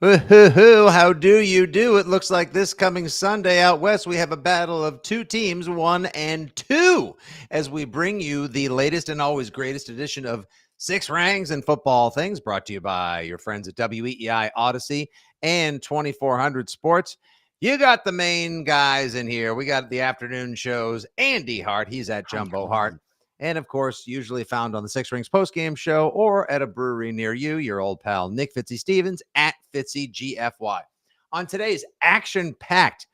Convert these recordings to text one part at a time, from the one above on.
Woo-hoo-hoo, how do you do? It looks like this coming Sunday out west, we have a battle of two teams, 1 and 2, as we bring you the latest and always greatest edition of Six Rangs and Football Things, brought to you by your friends at WEEI Odyssey and 2400 Sports. You got the main guys in here. We got the afternoon shows. Andy Hart, he's at Jumbo Hart. And of course, usually found on the Six Rings postgame show or at a brewery near you, your old pal Nick Fitzy Stevens at Fitzy GFY. On today's action-packed,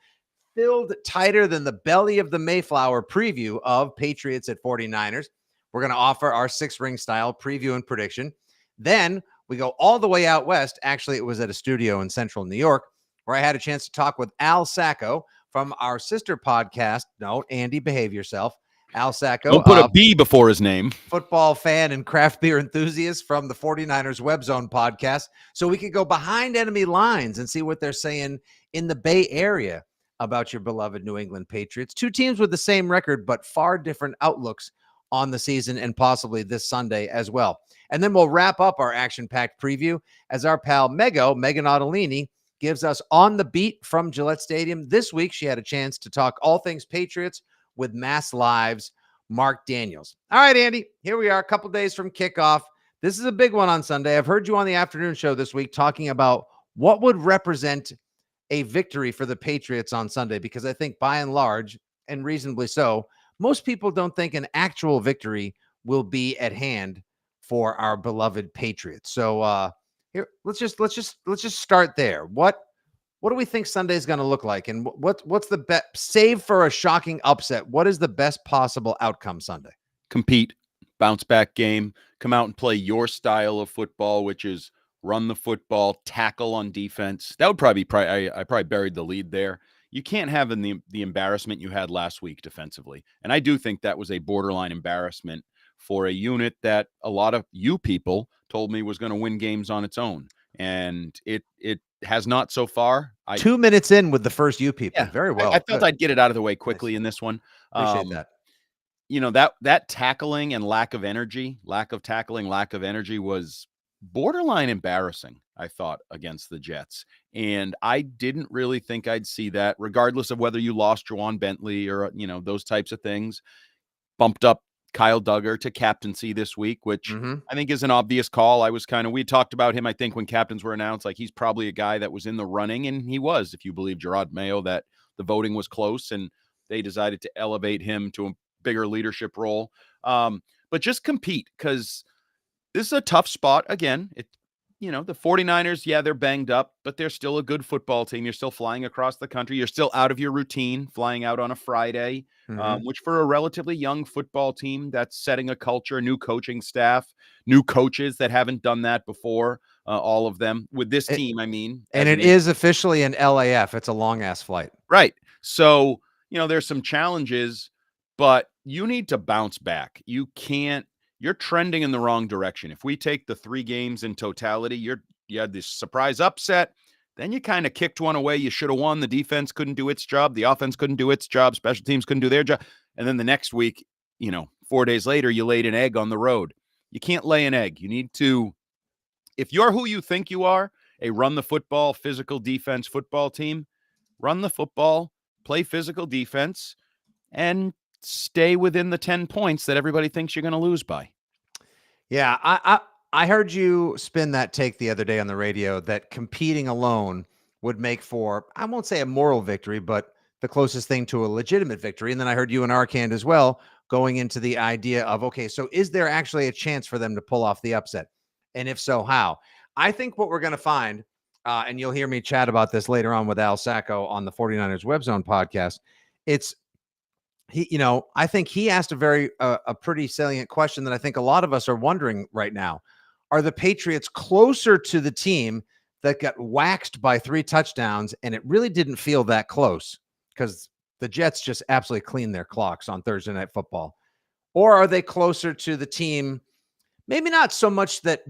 filled tighter than the belly of the Mayflower preview of Patriots at 49ers, we're going to offer our Six Ring style preview and prediction. Then we go all the way out west. Actually, it was at a studio in central New York where I had a chance to talk with Al Sacco from our sister podcast. No, Andy, behave yourself. Al Sacco. Don't put a B before his name. Football fan and craft beer enthusiast from the 49ers Web Zone podcast. So we could go behind enemy lines and see what they're saying in the Bay Area about your beloved New England Patriots. Two teams with the same record, but far different outlooks on the season and possibly this Sunday as well. And then we'll wrap up our action-packed preview as our pal Megan Ottolini gives us on the beat from Gillette Stadium. This week, she had a chance to talk all things Patriots with Mass Live's Mark Daniels. All right, Andy, here we are a couple days from kickoff. This is a big one on Sunday. I've heard you on the afternoon show this week talking about what would represent a victory for the Patriots on Sunday, because I think by and large, and reasonably so, most people don't think an actual victory will be at hand for our beloved Patriots. So here, let's just start there. What do we think Sunday is going to look like? And what's the best, save for a shocking upset, what is the best possible outcome Sunday? Compete, bounce back game, come out and play your style of football, which is run the football, tackle on defense. That would probably I probably buried the lead there. You can't have the embarrassment you had last week defensively. And I do think that was a borderline embarrassment for a unit that a lot of you people told me was going to win games on its own. And it has not so far. 2 minutes in with the first you people. Yeah, very well. I felt I'd get it out of the way quickly in this one. Appreciate that. You know, that tackling and lack of tackling, lack of energy was borderline embarrassing, I thought, against the Jets. And I didn't really think I'd see that, regardless of whether you lost Juwan Bentley or, those types of things. Bumped up Kyle Duggar to captaincy this week, which I think is an obvious call. We talked about him, I think, when captains were announced, like he's probably a guy that was in the running, and he was, if you believe Gerard Mayo, that the voting was close and they decided to elevate him to a bigger leadership role. But just compete, because this is a tough spot. Again, the 49ers, yeah, they're banged up, but they're still a good football team. You're still flying across the country. You're still out of your routine, flying out on a Friday, which for a relatively young football team that's setting a culture, new coaching staff, new coaches that haven't done that before, all of them with this team, I mean. And it is officially an LAF. It's a long-ass flight. Right. So, there's some challenges, but you need to bounce back. You're trending in the wrong direction. If we take the 3 games in totality, you had this surprise upset, then you kind of kicked one away. You should have won. The defense couldn't do its job. The offense couldn't do its job. Special teams couldn't do their job. And then the next week, 4 days later, you laid an egg on the road. You can't lay an egg. You need to, if you're who you think you are, a run the football, physical defense football team, run the football, play physical defense, and stay within the 10 points that everybody thinks you're going to lose by. Yeah, I heard you spin that take the other day on the radio that competing alone would make for, I won't say a moral victory, but the closest thing to a legitimate victory. And then I heard you and Arcand as well going into the idea of, okay, so is there actually a chance for them to pull off the upset? And if so, how? I think what we're going to find, and you'll hear me chat about this later on with Al Sacco on the 49ers Web Zone podcast, I think he asked a pretty salient question that I think a lot of us are wondering right now. Are the Patriots closer to the team that got waxed by 3 touchdowns and it really didn't feel that close because the Jets just absolutely cleaned their clocks on Thursday Night Football? Or are they closer to the team, maybe not so much that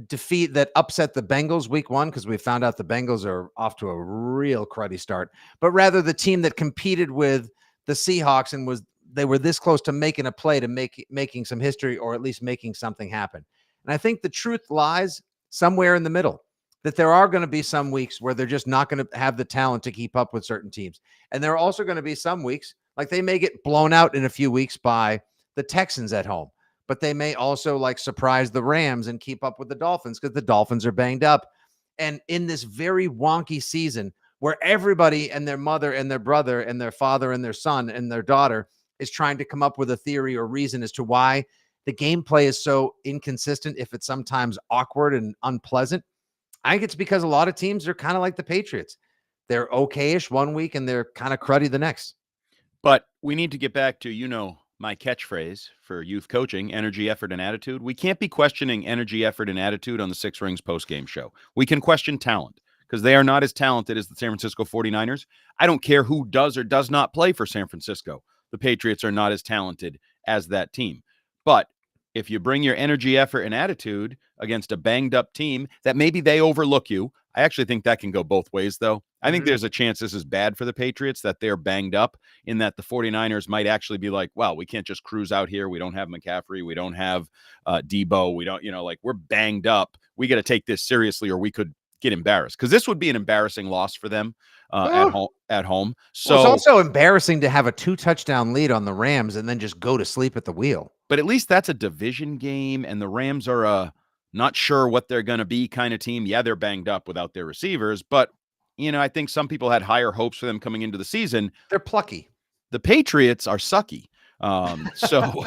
upset the Bengals week 1, because we found out the Bengals are off to a real cruddy start, but rather the team that competed with the Seahawks and they were this close to making a play to making some history, or at least making something happen. And I think the truth lies somewhere in the middle. that there are going to be some weeks where they're just not going to have the talent to keep up with certain teams. And there are also going to be some weeks, like they may get blown out in a few weeks by the Texans at home, but they may also like surprise the Rams and keep up with the Dolphins because the Dolphins are banged up. And in this very wonky season where everybody and their mother and their brother and their father and their son and their daughter is trying to come up with a theory or reason as to why the gameplay is so inconsistent, if it's sometimes awkward and unpleasant, I think it's because a lot of teams are kind of like the Patriots. They're okayish one week and they're kind of cruddy the next. But we need to get back to, my catchphrase for youth coaching, energy, effort, and attitude. We can't be questioning energy, effort, and attitude on the Six Rings postgame show. We can question talent because they are not as talented as the San Francisco 49ers. I don't care who does or does not play for San Francisco. The Patriots are not as talented as that team. But if you bring your energy, effort, and attitude against a banged up team that maybe they overlook you, I actually think that can go both ways, though. I think there's a chance this is bad for the Patriots, that they're banged up, in that the 49ers might actually be like, well, we can't just cruise out here. We don't have McCaffrey. We don't have Debo. We don't, we're banged up. We got to take this seriously or we could get embarrassed, because this would be an embarrassing loss for them at home. So well, it's also embarrassing to have a 2-touchdown lead on the Rams and then just go to sleep at the wheel. But at least that's a division game, and the Rams are a not sure what they're going to be kind of team. Yeah, they're banged up without their receivers, but I think some people had higher hopes for them coming into the season. They're plucky. The Patriots are sucky. So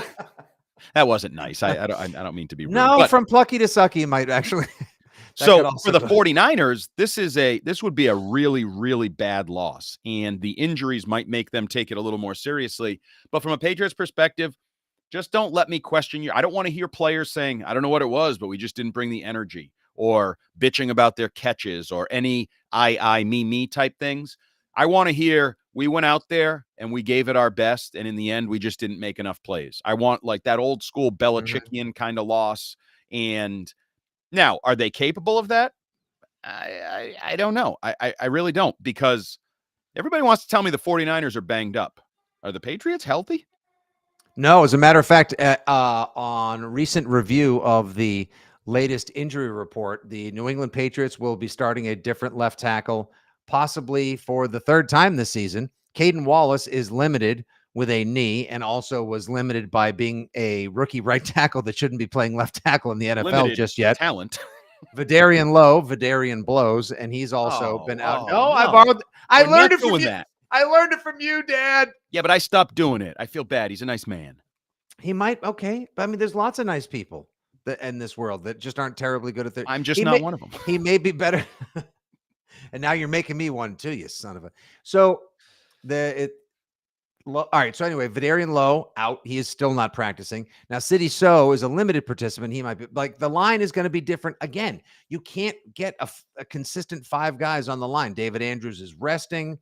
that wasn't nice. I don't mean to be rude. No, but from plucky to sucky might actually. So for the 49ers, this would be a really, really bad loss, and the injuries might make them take it a little more seriously. But from a Patriots perspective, just don't let me question you. I don't want to hear players saying, I don't know what it was, but we just didn't bring the energy, or bitching about their catches, or any me type things. I want to hear we went out there and we gave it our best, and in the end, we just didn't make enough plays. I want like that old school Belichickian kind of loss. And now, are they capable of that? I don't know. I really don't, because everybody wants to tell me the 49ers are banged up. Are the Patriots healthy? No, as a matter of fact, on recent review of the latest injury report, the New England Patriots will be starting a different left tackle, possibly for the third time this season. Caden Wallace is limited with a knee and also was limited by being a rookie right tackle that shouldn't be playing left tackle in the NFL limited just yet. Talent. Vidarian blows, and he's also been out. No, I learned it from you. That. I learned it from you, Dad. Yeah, but I stopped doing it. I feel bad. He's a nice man. He might. Okay. But I mean, there's lots of nice people in this world that just aren't terribly good at their. I'm just not one of them. He may be better. And now you're making me one too, you son of a. So all right. So anyway, Vidarian Lowe out. He is still not practicing. Now, City So is a limited participant. He might be like, the line is going to be different. Again, you can't get a consistent 5 guys on the line. David Andrews is resting.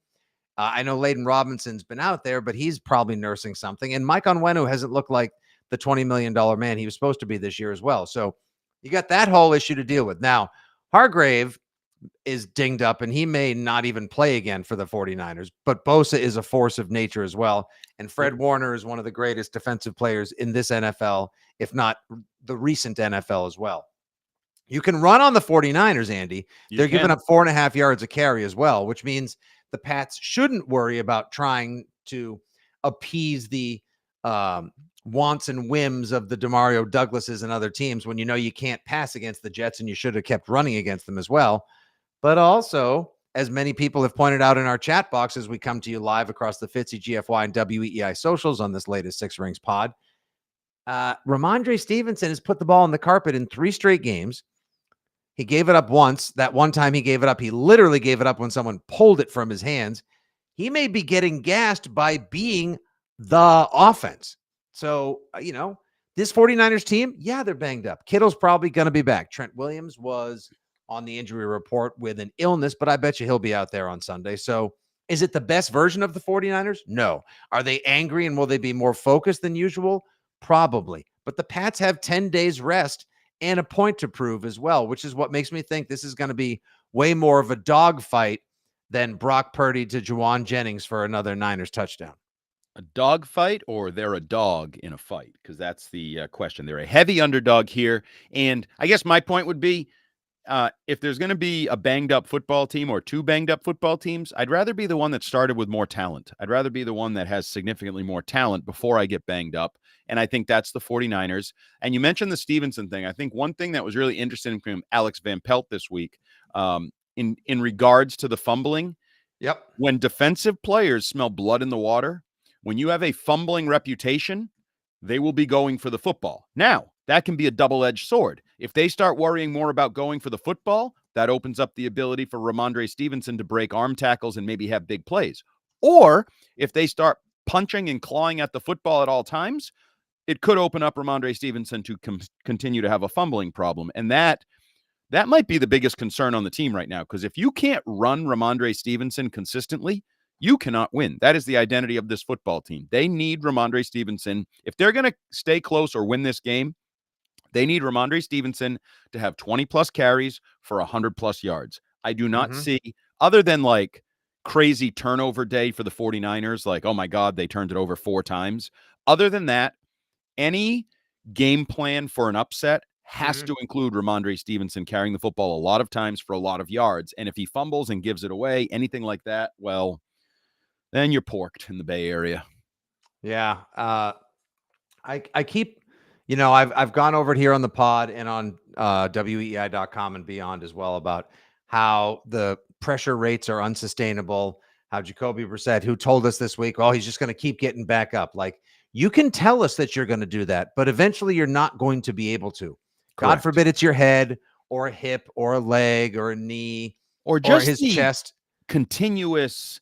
I know Layden Robinson's been out there, but he's probably nursing something. And Mike Onwenu hasn't looked like the $20 million man he was supposed to be this year as well. So you got that whole issue to deal with. Now, Hargrave is dinged up, and he may not even play again for the 49ers, but Bosa is a force of nature as well. And Fred Warner is one of the greatest defensive players in this NFL, if not the recent NFL as well. You can run on the 49ers, Andy. They're giving up 4.5 yards a carry as well, which means the Pats shouldn't worry about trying to appease the wants and whims of the DeMario Douglases and other teams when you know you can't pass against the Jets, and you should have kept running against them as well. But also, as many people have pointed out in our chat box as we come to you live across the Fitzy, GFY, and WEEI socials on this latest Six Rings pod, Ramondre Stevenson has put the ball on the carpet in 3 straight games. He gave it up once. That one time he gave it up, he literally gave it up when someone pulled it from his hands. He may be getting gassed by being the offense. So, this 49ers team, yeah, they're banged up. Kittle's probably going to be back. Trent Williams was on the injury report with an illness, but I bet you he'll be out there on Sunday. So is it the best version of the 49ers? No. Are they angry, and will they be more focused than usual? Probably. But the Pats have 10 days rest and a point to prove as well, which is what makes me think this is going to be way more of a dogfight than Brock Purdy to Juwan Jennings for another Niners touchdown. A dog fight, or they're a dog in a fight? Because that's the question. They're a heavy underdog here. And I guess my point would be, if there's going to be a banged up football team or two banged up football teams, I'd rather be the one that started with more talent. I'd rather be the one that has significantly more talent before I get banged up. And I think that's the 49ers. And you mentioned the Stevenson thing. I think one thing that was really interesting from Alex Van Pelt this week, in regards to the fumbling, Yep. when defensive players smell blood in the water, when you have a fumbling reputation, they will be going for the football. Now, that can be a double-edged sword. If they start worrying more about going for the football, that opens up the ability for Ramondre Stevenson to break arm tackles and maybe have big plays. Or if they start punching and clawing at the football at all times, it could open up Ramondre Stevenson to continue to have a fumbling problem. And that might be the biggest concern on the team right now, because if you can't run Ramondre Stevenson consistently, you cannot win. That is the identity of this football team. They need Ramondre Stevenson. If they're going to stay close or win this game, they need Ramondre Stevenson to have 20 plus carries for 100 plus yards. I do not see, other than like crazy turnover day for the 49ers, like, oh my God, they turned it over 4 times. Other than that, any game plan for an upset has to include Ramondre Stevenson carrying the football a lot of times for a lot of yards. And if he fumbles and gives it away, anything like that, well, then you're porked in the Bay Area. Yeah. I keep, I've gone over it here on the pod and on WEI.com and beyond as well about how the pressure rates are unsustainable. How Jacoby Brissett, who told us this week, well, he's just going to keep getting back up. Like, you can tell us that you're going to do that, but eventually you're not going to be able to. Correct. God forbid it's your head or a hip or a leg or a knee or just his chest. Continuous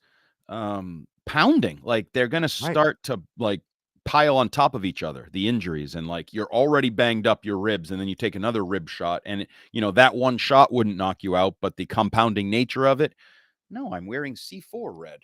pounding. Like, they're going to start to like pile on top of each other, the injuries, and like you're already banged up your ribs, and then you take another rib shot, and that one shot wouldn't knock you out, but the compounding nature of it. No, I'm wearing C4 red.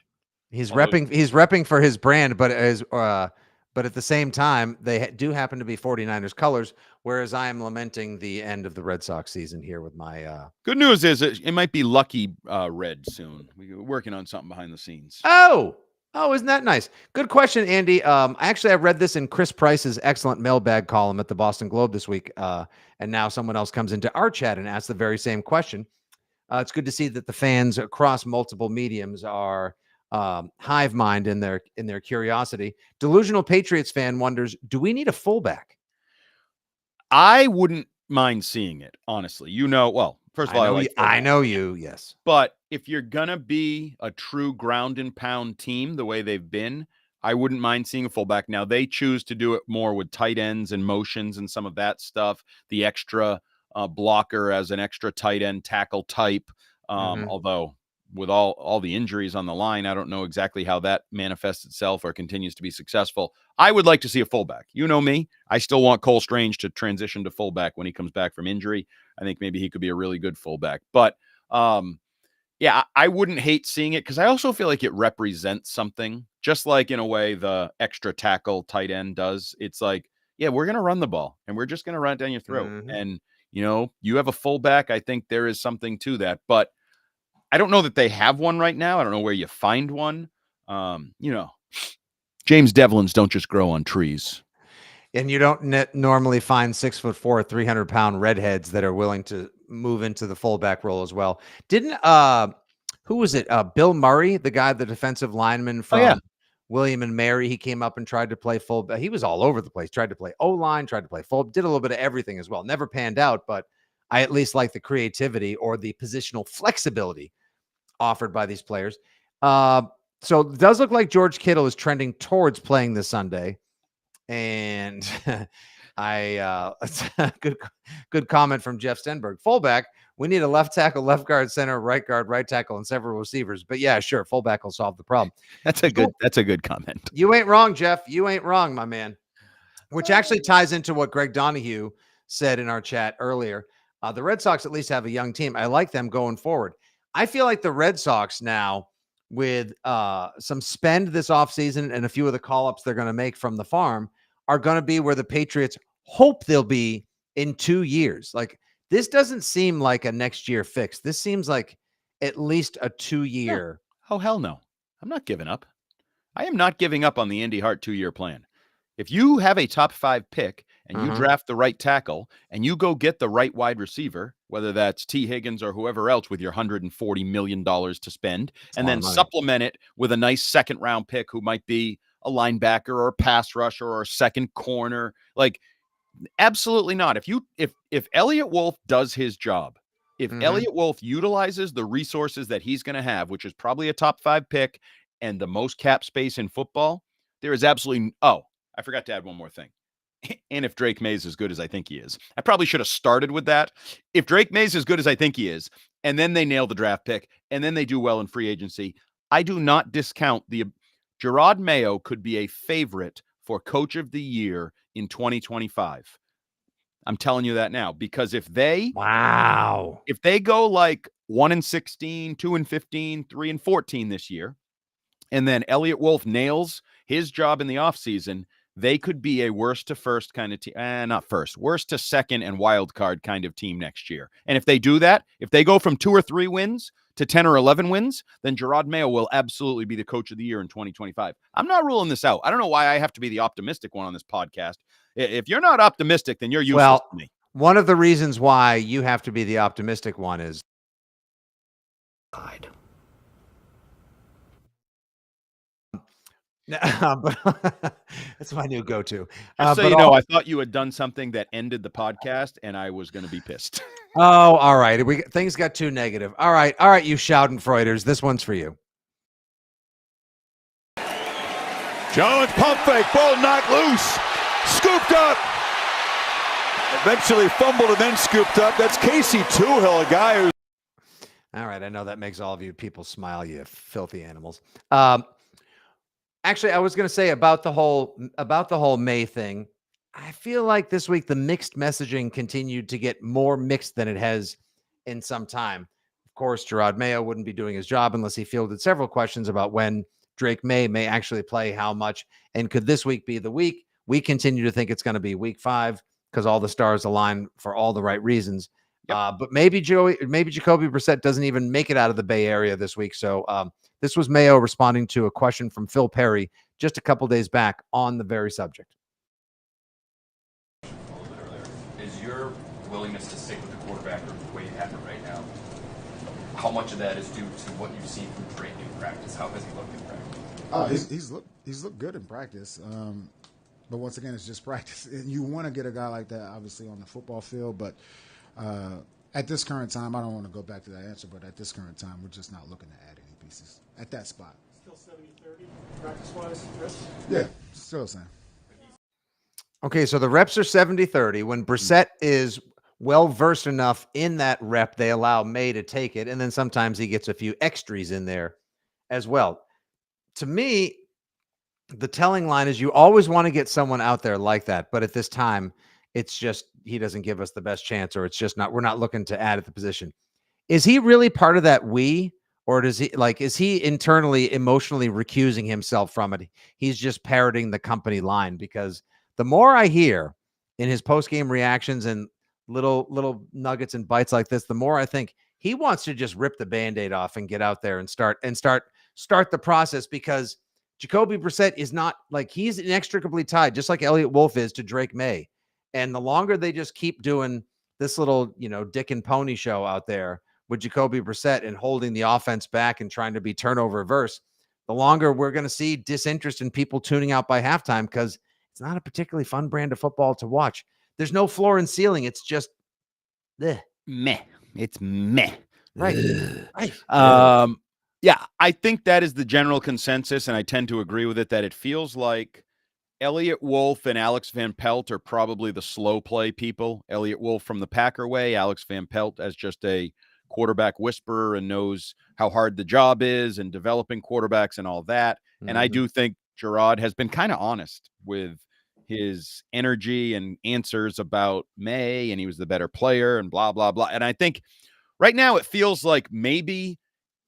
He's repping for his brand, but but at the same time, they do happen to be 49ers colors, whereas I am lamenting the end of the Red Sox season here with my good news is it might be lucky red soon. We're working on something behind the scenes. Oh, isn't that nice? Good question, Andy. Actually, I read this in Chris Price's excellent mailbag column at the Boston Globe this week. And now someone else comes into our chat and asks the very same question. It's good to see that the fans across multiple mediums are hive mind in their curiosity. Delusional Patriots fan wonders, do we need a fullback? I wouldn't mind seeing it, honestly. Well, first of all, I know you, yes. But if you're going to be a true ground and pound team the way they've been, I wouldn't mind seeing a fullback. Now, they choose to do it more with tight ends and motions and some of that stuff, the extra blocker as an extra tight end tackle type. Although with all the injuries on the line, I don't know exactly how that manifests itself or continues to be successful. I would like to see a fullback. You know me. I still want Cole Strange to transition to fullback when he comes back from injury. I think maybe he could be a really good fullback. But yeah, I wouldn't hate seeing it, because I also feel like it represents something, just like in a way the extra tackle tight end does. It's like, yeah, we're going to run the ball and we're just going to run it down your throat. And, you have a fullback. I think there is something to that, but I don't know that they have one right now. I don't know where you find one. James Devlins don't just grow on trees. And you don't normally find 6'4", 300-pound redheads that are willing to move into the fullback role as well. Didn't who was it? Bill Murray, the guy, the defensive lineman from William and Mary. He came up and tried to play fullback. He was all over the place. Tried to play O-line, tried to play full. Did a little bit of everything as well. Never panned out, but I at least like the creativity or the positional flexibility offered by these players. So it does look like George Kittle is trending towards playing this Sunday. And it's a good comment from Jeff Stenberg. Fullback, we need a left tackle, left guard, center, right guard, right tackle, and several receivers. But yeah, sure, fullback will solve the problem. That's a good comment. You ain't wrong, Jeff. You ain't wrong, my man. Which actually ties into what Greg Donahue said in our chat earlier. The Red Sox at least have a young team. I like them going forward. I feel like the Red Sox now, with some spend this offseason and a few of the call-ups they're going to make from the farm, are going to be where the Patriots hope they'll be in 2 years. Like, this doesn't seem like a next year fix. This seems like at least a 2-year. Oh, hell no. I'm not giving up. I am not giving up on the Andy Hart 2-year plan. If you have a top 5 pick and you Mhm. draft the right tackle and you go get the right wide receiver, whether that's T. Higgins or whoever else with your $140 million to spend, That's a and lot then of money. supplement it with a nice second round pick who might be a linebacker or a pass rusher or a second corner, like absolutely not. If Elliott Wolf does his job, if Mhm. Elliott Wolf utilizes the resources that he's going to have, which is probably a top 5 pick and the most cap space in football, there is absolutely I forgot to add one more thing. And if Drake May is as good as I think he is, I probably should have started with that. If Drake May is as good as I think he is, and then they nail the draft pick, and then they do well in free agency, I do not discount the Gerard Mayo could be a favorite for Coach of the Year in 2025. I'm telling you that now, because Wow. if they go like 1-16, 2-15, 3-14 this year, and then Elliott Wolf nails his job in the offseason, they could be a worst to first kind of team. Not first, worst to second and wild card kind of team next year. And if they do that, if they go from 2 or 3 wins to 10 or 11 wins, then Gerard Mayo will absolutely be the coach of the year in 2025. I'm not ruling this out. I don't know why I have to be the optimistic one on this podcast. If you're not optimistic, then you're useless to me. One of the reasons why you have to be the optimistic one is but that's my new go-to. Just so But you know, I thought you had done something that ended the podcast, and I was going to be pissed. oh, all right. Things got too negative. All right, you Schadenfreuders. This one's for you. Jones pump fake, ball knocked loose, scooped up. Eventually fumbled and then scooped up. That's Casey Toohill, a guy who's. All right, I know that makes all of you people smile, you filthy animals. Actually, I was going to say about the whole May thing. I feel like this week the mixed messaging continued to get more mixed than it has in some time. Of course, Gerard Mayo wouldn't be doing his job unless he fielded several questions about when Drake may actually play, how much, and could this week be the week? We continue to think it's going to be week 5 because all the stars align for all the right reasons. Yep. But maybe Jacoby Brissett doesn't even make it out of the Bay Area this week. So this was Mayo responding to a question from Phil Perry just a couple days back on the very subject. Is your willingness to stick with the quarterback room the way you have it right now, how much of that is due to what you've seen from Drake in practice? How has he looked in practice? He's looked good in practice. But once again, it's just practice. And you want to get a guy like that, obviously, on the football field. But at this current time, I don't want to go back to that answer, but at this current time, we're just not looking to add any pieces at that spot. Still 70-30 practice-wise, Chris? Yeah, still the same. Okay, so the reps are 70-30. When Brissett is well-versed enough in that rep, they allow May to take it, and then sometimes he gets a few extras in there as well. To me, the telling line is you always want to get someone out there like that, but at this time, it's just he doesn't give us the best chance, or it's just not, we're not looking to add at the position. Is he really part of that or is he internally emotionally recusing himself from it? He's just parroting the company line, because the more I hear in his post-game reactions and little nuggets and bites like this, the more I think he wants to just rip the Band-Aid off and get out there and start the process, because Jacoby Brissett is not like, he's inextricably tied, just like Elliott Wolf is, to Drake May. And the longer they just keep doing this little, dick and pony show out there with Jacoby Brissett and holding the offense back and trying to be turnover averse, the longer we're going to see disinterest in people tuning out by halftime, because it's not a particularly fun brand of football to watch. There's no floor and ceiling. It's just Meh. It's meh. right. Yeah, I think that is the general consensus, and I tend to agree with it, that it feels like Elliott Wolf and Alex Van Pelt are probably the slow play people. Elliott Wolf from the Packer way, Alex Van Pelt as just a quarterback whisperer and knows how hard the job is and developing quarterbacks and all that. Mm-hmm. And I do think Gerard has been kind of honest with his energy and answers about May, and he was the better player and blah, blah, blah. And I think right now it feels like maybe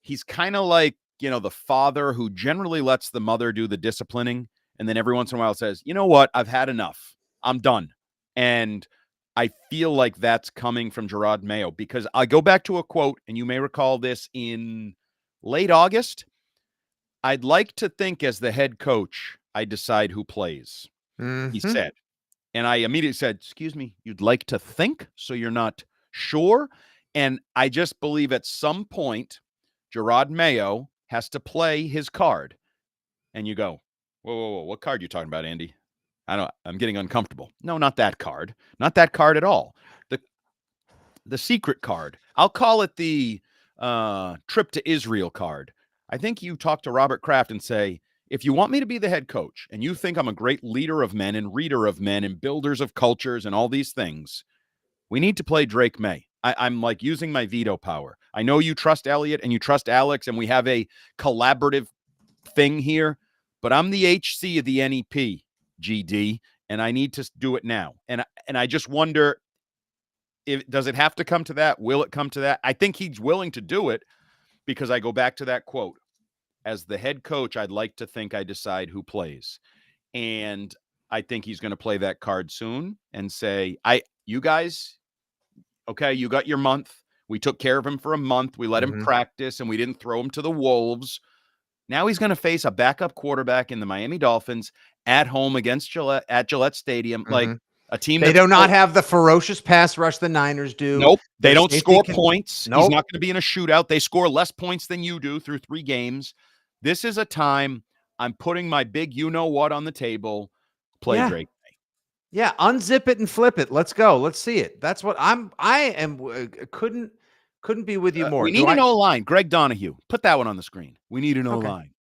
he's kind of like, the father who generally lets the mother do the disciplining, and then every once in a while says, you know what, I've had enough. I'm done. And I feel like that's coming from Gerard Mayo, because I go back to a quote, and you may recall this in late August. I'd like to think as the head coach, I decide who plays. he Mhm. said. And I immediately said, excuse me, you'd like to think, so you're not sure? And I just believe at some point, Gerard Mayo has to play his card. And you go, whoa, what card you talking about, Andy? I'm getting uncomfortable. No, not that card. Not that card at all. The secret card. I'll call it the trip to Israel card. I think you talk to Robert Kraft and say, if you want me to be the head coach and you think I'm a great leader of men and reader of men and builders of cultures and all these things, we need to play Drake May. I'm like using my veto power. I know you trust Elliot and you trust Alex, and we have a collaborative thing here, but I'm the HC of the NEP, GD, and I need to do it now. And I just wonder, does it have to come to that? Will it come to that? I think he's willing to do it because I go back to that quote. As the head coach, I'd like to think I decide who plays. And I think he's going to play that card soon and say, you guys, okay, you got your month. We took care of him for a month. We let him practice and we didn't throw him to the wolves. Now he's going to face a backup quarterback in the Miami Dolphins at home against Gillette Stadium, like a team They that do not have the ferocious pass rush the Niners do. Nope. They Their don't safety score can- points. Nope. He's not going to be in a shootout. They score less points than you do through 3 games. This is a time I'm putting my big you-know-what on the table. Play Yeah. Drake. Yeah, unzip it and flip it. Let's go. Let's see it. That's what couldn't be with you more. We need an O-line. Greg Donahue. Put that one on the screen. We need an O-line.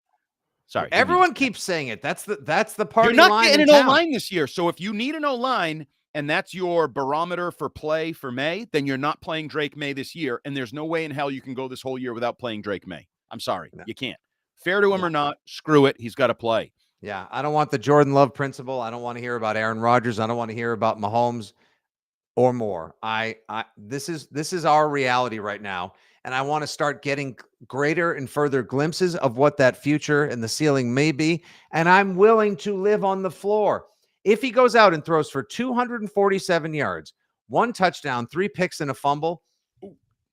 Sorry. Everyone keeps saying it. That's the party You're not line getting in an town. O-line this year. So if you need an O-line and that's your barometer for play for May, then you're not playing Drake May this year. And there's no way in hell you can go this whole year without playing Drake May. I'm sorry. No. You can't. Fair to him or not, screw it. He's got to play. Yeah, I don't want the Jordan Love principle. I don't want to hear about Aaron Rodgers. I don't want to hear about Mahomes or more. This is our reality right now, and I want to start getting greater and further glimpses of what that future and the ceiling may be, and I'm willing to live on the floor. If he goes out and throws for 247 yards, 1 touchdown, 3 picks and a fumble,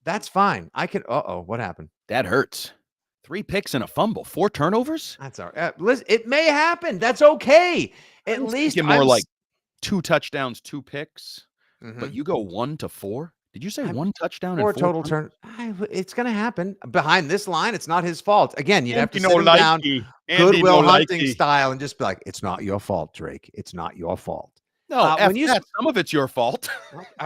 that's fine. I can what happened? That hurts. 3 picks and a fumble, 4 turnovers? That's all right. Listen, it may happen. That's okay. At least more like 2 touchdowns, 2 picks. But you go 1 to 4? Did you say 1 touchdown and 4 total turn? It's going to happen. Behind this line, it's not his fault. Again, you'd have to sit him down, Goodwill Hunting style, and just be like, "It's not your fault, Drake. It's not your fault." No, some of it's your fault.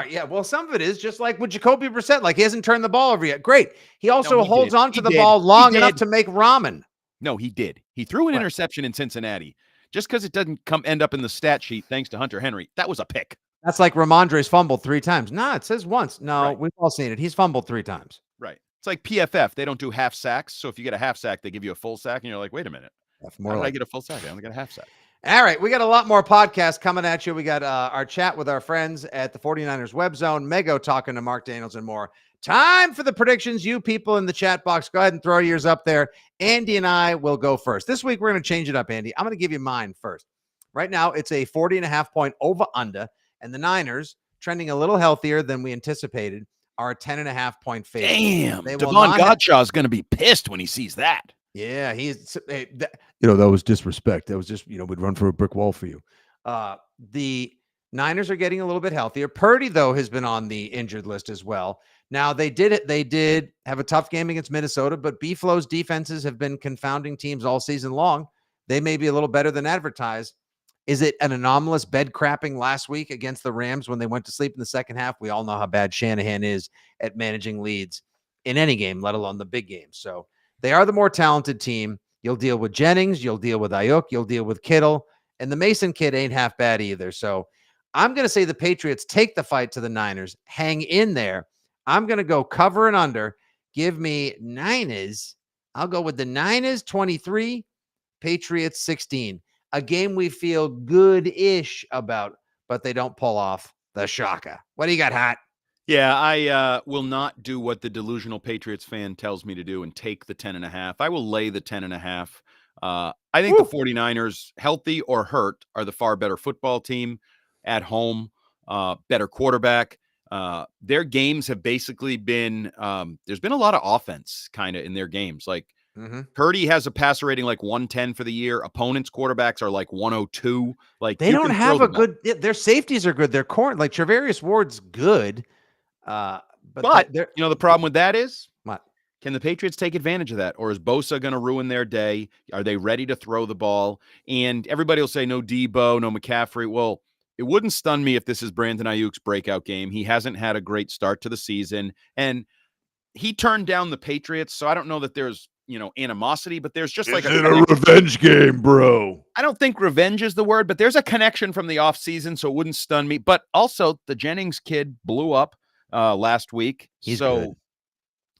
Yeah, well, some of it is just like with Jacoby Brissett. Like, he hasn't turned the ball over yet. Great. He also holds on to the ball long enough to make ramen. No, he did. He threw an interception in Cincinnati. Just because it doesn't end up in the stat sheet thanks to Hunter Henry, that was a pick. That's like Ramondre's fumbled 3 times. No, it says once. No, We've all seen it. He's fumbled 3 times. Right. It's like PFF. They don't do half sacks. So if you get a half sack, they give you a full sack. And you're like, wait a minute. How did I get a full sack? I only got a half sack. All right. We got a lot more podcasts coming at you. We got our chat with our friends at the 49ers Web Zone, Mego talking to Mark Daniels and more. Time for the predictions. You people in the chat box, go ahead and throw yours up there. Andy and I will go first. This week, we're going to change it up, Andy. I'm going to give you mine first. Right now, it's a 40.5 point over-under, and the Niners, trending a little healthier than we anticipated, are a 10.5 point favorite. Damn, Devon Godshaw is going to be pissed when he sees that. Yeah, that was disrespect. That was just, we'd run for a brick wall for you. The Niners are getting a little bit healthier. Purdy, though, has been on the injured list as well. Now, they did have a tough game against Minnesota, but B-Flow's defenses have been confounding teams all season long. They may be a little better than advertised. Is it an anomalous bed crapping last week against the Rams when they went to sleep in the second half? We all know how bad Shanahan is at managing leads in any game, let alone the big games. So they are the more talented team. You'll deal with Jennings. You'll deal with Ayuk. You'll deal with Kittle. And the Mason kid ain't half bad either. So I'm going to say the Patriots take the fight to the Niners. Hang in there. I'm going to go cover and under. Give me Niners. I'll go with the Niners 23, Patriots 16. A game we feel good-ish about, but they don't pull off the shocker. What do you got, Hot? Yeah, I will not do what the delusional Patriots fan tells me to do and take the 10.5. I will lay the 10.5. I think the 49ers, healthy or hurt, are the far better football team at home, better quarterback. Their games have basically been there's been a lot of offense kind of in their games. Like Purdy has a passer rating like 110 for the year. Opponents' quarterbacks are like 102. Like They you don't can have throw a the ball. good. Their safeties are good. Their corner, like Travarius Ward's good, But they're you know the problem with that is, what? can the Patriots take advantage of that? Or is Bosa going to ruin their day? Are they ready to throw the ball? And everybody will say no Debo, no McCaffrey. Well, it wouldn't stun me if this is Brandon Ayuk's breakout game. He hasn't had a great start to the season, and he turned down the Patriots. So I don't know that there's, animosity, but there's just like Is it a revenge game, bro? I don't think revenge is the word, but there's a connection from the offseason, so it wouldn't stun me. But also, the Jennings kid blew up last week. He's so good.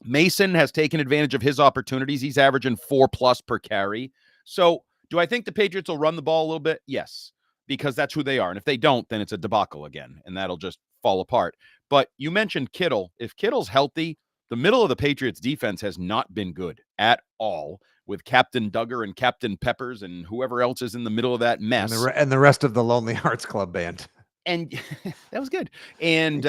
Mason has taken advantage of his opportunities. He's averaging 4+ per carry. So do I think the Patriots will run the ball a little bit? Yes, because that's who they are. And if they don't, then it's a debacle again, and that'll just fall apart. But you mentioned Kittle. If Kittle's healthy, the middle of the Patriots defense has not been good at all, with Captain Duggar and Captain Peppers and whoever else is in the middle of that mess. And the rest of the Lonely Hearts Club band. And that was good. And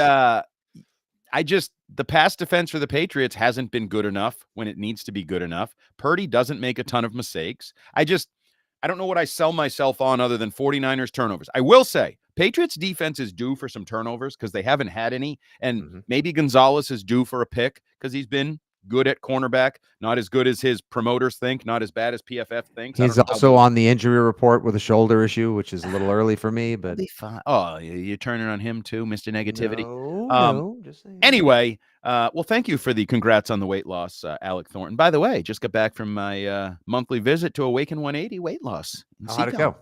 the pass defense for the Patriots hasn't been good enough when it needs to be good enough. Purdy doesn't make a ton of mistakes. I don't know what I sell myself on other than 49ers turnovers. I will say Patriots defense is due for some turnovers because they haven't had any. And maybe Gonzalez is due for a pick because he's been good at cornerback, not as good as his promoters think, not as bad as PFF thinks. He's also on the injury report with a shoulder issue, which is a little early for me, but be fine. Oh, you're turning on him too, Mr. Negativity. No, just saying. Anyway, well, thank you for the congrats on the weight loss, Alec Thornton. By the way, just got back from my monthly visit to Awaken 180 weight loss. How'd it go?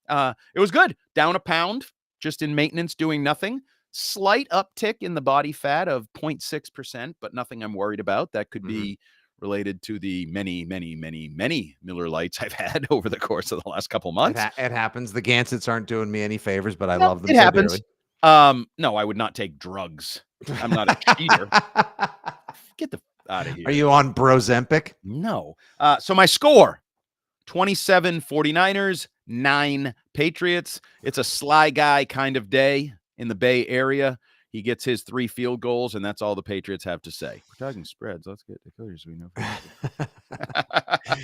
It was good. Down a pound, just in maintenance, doing nothing. Slight uptick in the body fat of 0.6%, but nothing I'm worried about. That could be related to the many, many, many, many Miller Lights I've had over the course of the last couple months. It happens. The Gansets aren't doing me any favors, but I love them. It so happens. dearly. No, I would not take drugs. I'm not a cheater. Get the out of here. Are you on Brozempic? No. So my score, 27 49ers, 9 Patriots. It's a Sly Guy kind of day in the Bay Area. He gets his 3 field goals, and that's all the Patriots have to say. We're talking spreads. Let's get Dakota so we know.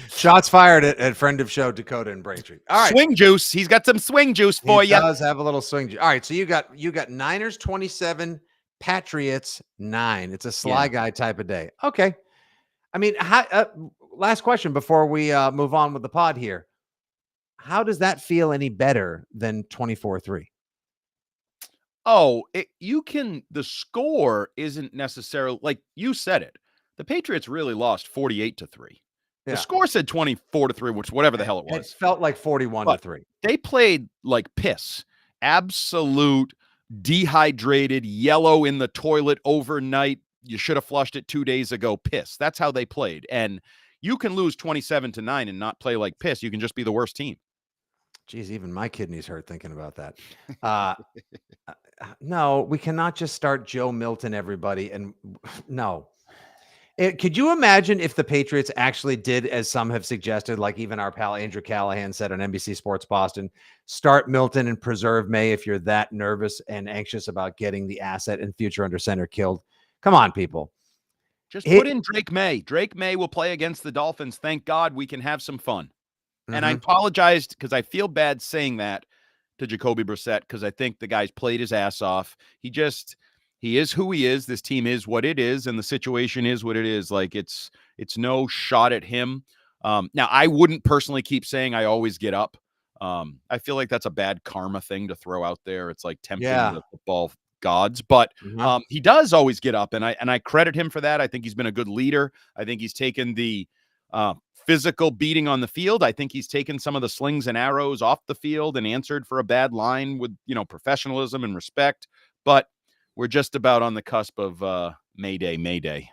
Shots fired at friend of show Dakota and Braintree. All right. Swing juice. He's got some swing juice for you. He does have a little swing juice. All right. So you got Niners 27, Patriots 9. It's a Sly Guy type of day. Okay. I mean, last question before we move on with the pod here. How does that feel any better than 24-3? Oh, the score isn't necessarily, like you said it. The Patriots really lost 48-3. The score said 24-3, which whatever the hell it was. It felt like 41-3. They played like piss. Absolute dehydrated, yellow in the toilet overnight. You should have flushed it 2 days ago. Piss. That's how they played. And you can lose 27-9 and not play like piss. You can just be the worst team. Geez, even my kidneys hurt thinking about that. No, we cannot just start Joe Milton, everybody. And no. Could you imagine if the Patriots actually did, as some have suggested, like even our pal Andrew Callahan said on NBC Sports Boston, start Milton and preserve May if you're that nervous and anxious about getting the asset and future under center killed? Come on, people. Just put in Drake May. Drake May will play against the Dolphins. Thank God we can have some fun. And I apologized because I feel bad saying that to Jacoby Brissett because I think the guy's played his ass off. He is who he is. This team is what it is, and the situation is what it is. Like it's no shot at him. Now, I wouldn't personally keep saying I always get up. I feel like that's a bad karma thing to throw out there. It's like tempting the football gods, but he does always get up, and I credit him for that. I think he's been a good leader. I think he's taken the physical beating on the field. I think he's taken some of the slings and arrows off the field and answered for a bad line with, professionalism and respect. But we're just about on the cusp of Mayday.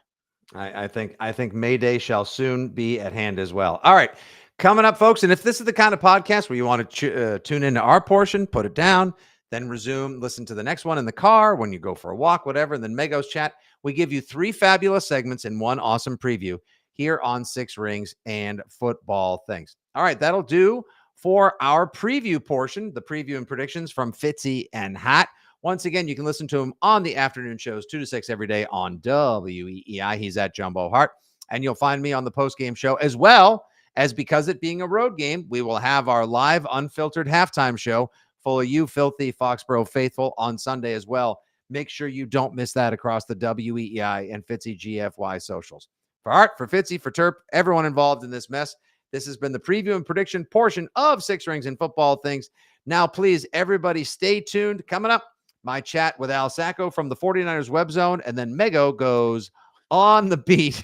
I think Mayday shall soon be at hand as well. All right, coming up, folks. And if this is the kind of podcast where you want to tune into our portion, put it down, then resume, listen to the next one in the car, when you go for a walk, whatever, and then Megos Chat. We give you 3 fabulous segments in one awesome preview here on Six Rings and Football Things. All right, that'll do for our preview portion, the preview and predictions from Fitzy and Hart. Once again, you can listen to him on the afternoon shows 2 to 6 every day on WEEI. He's at Jumbo Hart. And you'll find me on the post-game show, as well as, because it being a road game, we will have our live unfiltered halftime show full of you filthy Foxborough faithful on Sunday as well. Make sure you don't miss that across the WEEI and Fitzy GFY socials. For Hart, for Fitzy, for Terp, everyone involved in this mess, this has been the preview and prediction portion of Six Rings and Football Things. Now, please, everybody, stay tuned. Coming up, my chat with Al Sacco from the 49ers Web Zone, and then Mego goes on the beat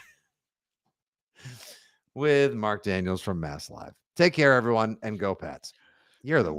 with Mark Daniels from Mass Live. Take care, everyone, and go Pats. You're the worst.